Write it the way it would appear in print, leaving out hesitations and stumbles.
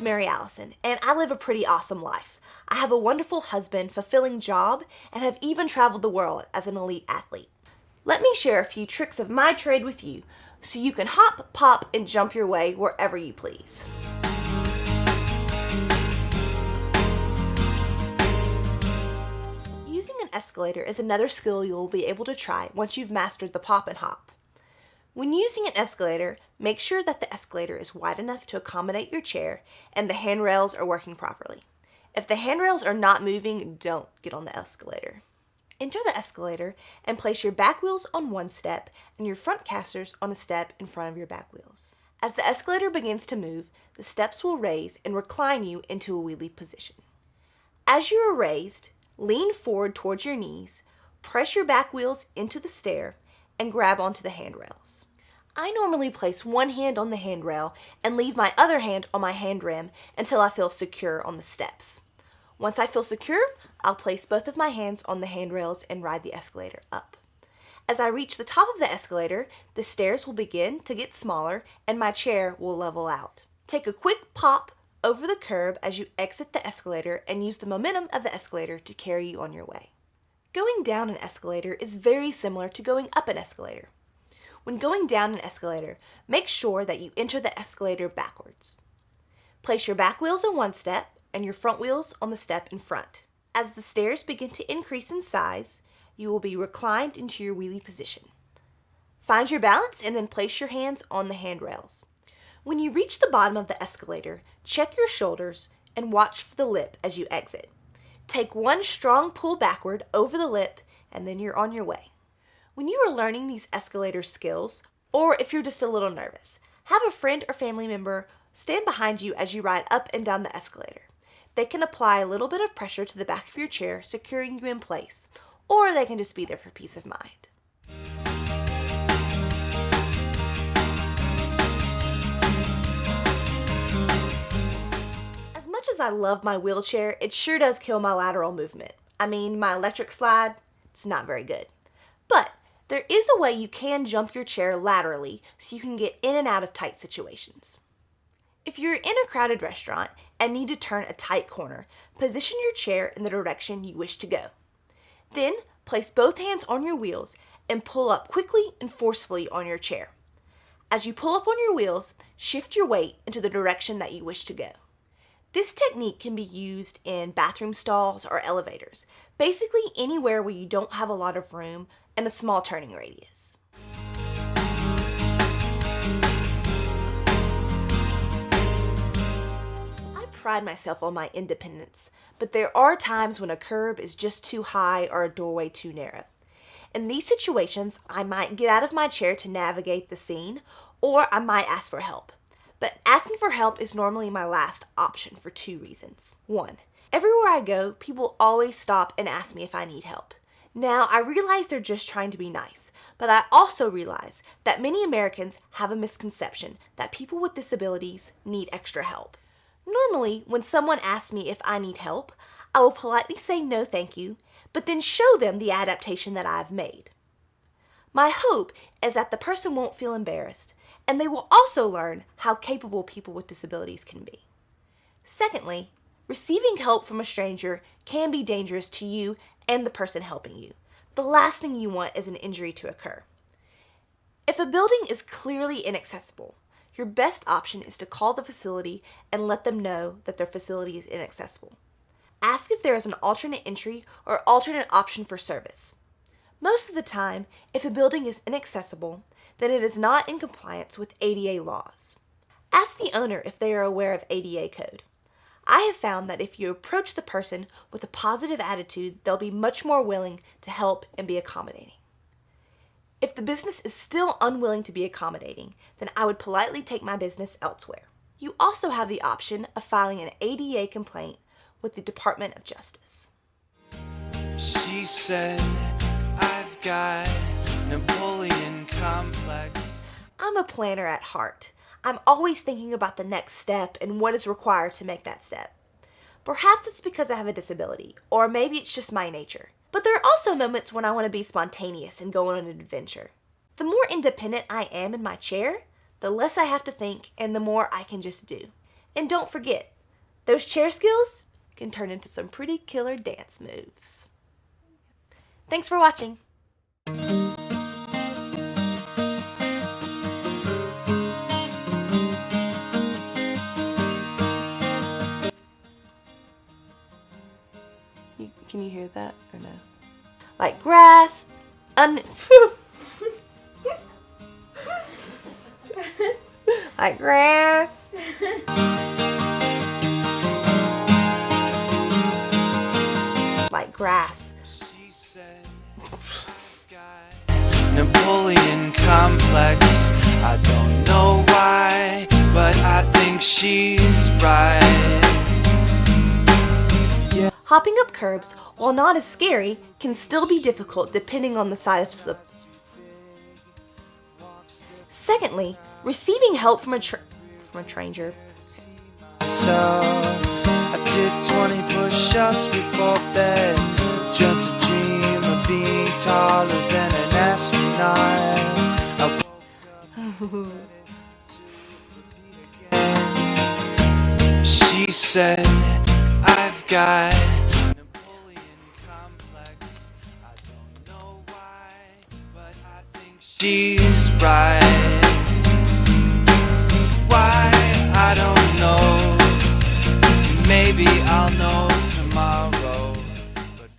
Mary Allison, and I live a pretty awesome life. I have a wonderful husband, fulfilling job, and have even traveled the world as an elite athlete. Let me share a few tricks of my trade with you so you can hop, pop, and jump your way wherever you please. Using an escalator is another skill you will be able to try once you've mastered the pop and hop. When using an escalator, make sure that the escalator is wide enough to accommodate your chair and the handrails are working properly. If the handrails are not moving, don't get on the escalator. Enter the escalator and place your back wheels on one step and your front casters on a step in front of your back wheels. As the escalator begins to move, the steps will raise and recline you into a wheelie position. As you are raised, lean forward towards your knees, press your back wheels into the stair, and grab onto the handrails. I normally place one hand on the handrail and leave my other hand on my hand rim until I feel secure on the steps. Once I feel secure, I'll place both of my hands on the handrails and ride the escalator up. As I reach the top of the escalator, the stairs will begin to get smaller and my chair will level out. Take a quick pop over the curb as you exit the escalator and use the momentum of the escalator to carry you on your way. Going down an escalator is very similar to going up an escalator. When going down an escalator, make sure that you enter the escalator backwards. Place your back wheels on one step and your front wheels on the step in front. As the stairs begin to increase in size, you will be reclined into your wheelie position. Find your balance and then place your hands on the handrails. When you reach the bottom of the escalator, check your shoulders and watch for the lip as you exit. Take one strong pull backward over the lip and then you're on your way. When you are learning these escalator skills, or if you're just a little nervous, have a friend or family member stand behind you as you ride up and down the escalator. They can apply a little bit of pressure to the back of your chair, securing you in place, or they can just be there for peace of mind. As much as I love my wheelchair, it sure does kill my lateral movement. I mean, my electric slide, it's not very good. But there is a way you can jump your chair laterally so you can get in and out of tight situations. If you're in a crowded restaurant and need to turn a tight corner, position your chair in the direction you wish to go. Then place both hands on your wheels and pull up quickly and forcefully on your chair. As you pull up on your wheels, shift your weight into the direction that you wish to go. This technique can be used in bathroom stalls or elevators, basically anywhere where you don't have a lot of room and a small turning radius. I pride myself on my independence, but there are times when a curb is just too high or a doorway too narrow. In these situations, I might get out of my chair to navigate the scene, or I might ask for help. But asking for help is normally my last option for two reasons. One, everywhere I go, people always stop and ask me if I need help. Now, I realize they're just trying to be nice, but I also realize that many Americans have a misconception that people with disabilities need extra help. Normally, when someone asks me if I need help, I will politely say no thank you, but then show them the adaptation that I've made. My hope is that the person won't feel embarrassed, and they will also learn how capable people with disabilities can be. Secondly, receiving help from a stranger can be dangerous to you and the person helping you. The last thing you want is an injury to occur. If a building is clearly inaccessible, your best option is to call the facility and let them know that their facility is inaccessible. Ask if there is an alternate entry or alternate option for service. Most of the time, if a building is inaccessible, then it is not in compliance with ADA laws. Ask the owner if they are aware of ADA code. I have found that if you approach the person with a positive attitude, they'll be much more willing to help and be accommodating. If the business is still unwilling to be accommodating, then I would politely take my business elsewhere. You also have the option of filing an ADA complaint with the Department of Justice. She said, I've got Napoleon complex. I'm a planner at heart. I'm always thinking about the next step and what is required to make that step. Perhaps it's because I have a disability, or maybe it's just my nature. But there are also moments when I want to be spontaneous and go on an adventure. The more independent I am in my chair, the less I have to think and the more I can just do. And don't forget, Those chair skills can turn into some pretty killer dance moves. Thanks for watching. Can you hear that or no? Like grass, like grass. Like grass. She said, I've got Napoleon complex. I don't know why, but I think she's right. Yeah. Hopping up curbs, while not as scary, can still be difficult depending on the size of the... Secondly, receiving help from a stranger. So I did 20 push-ups before bed. Dreamt a dream of being taller than an astronaut. I woke up again. She said, I've got Napoleon complex. I don't know why, but I think she's right.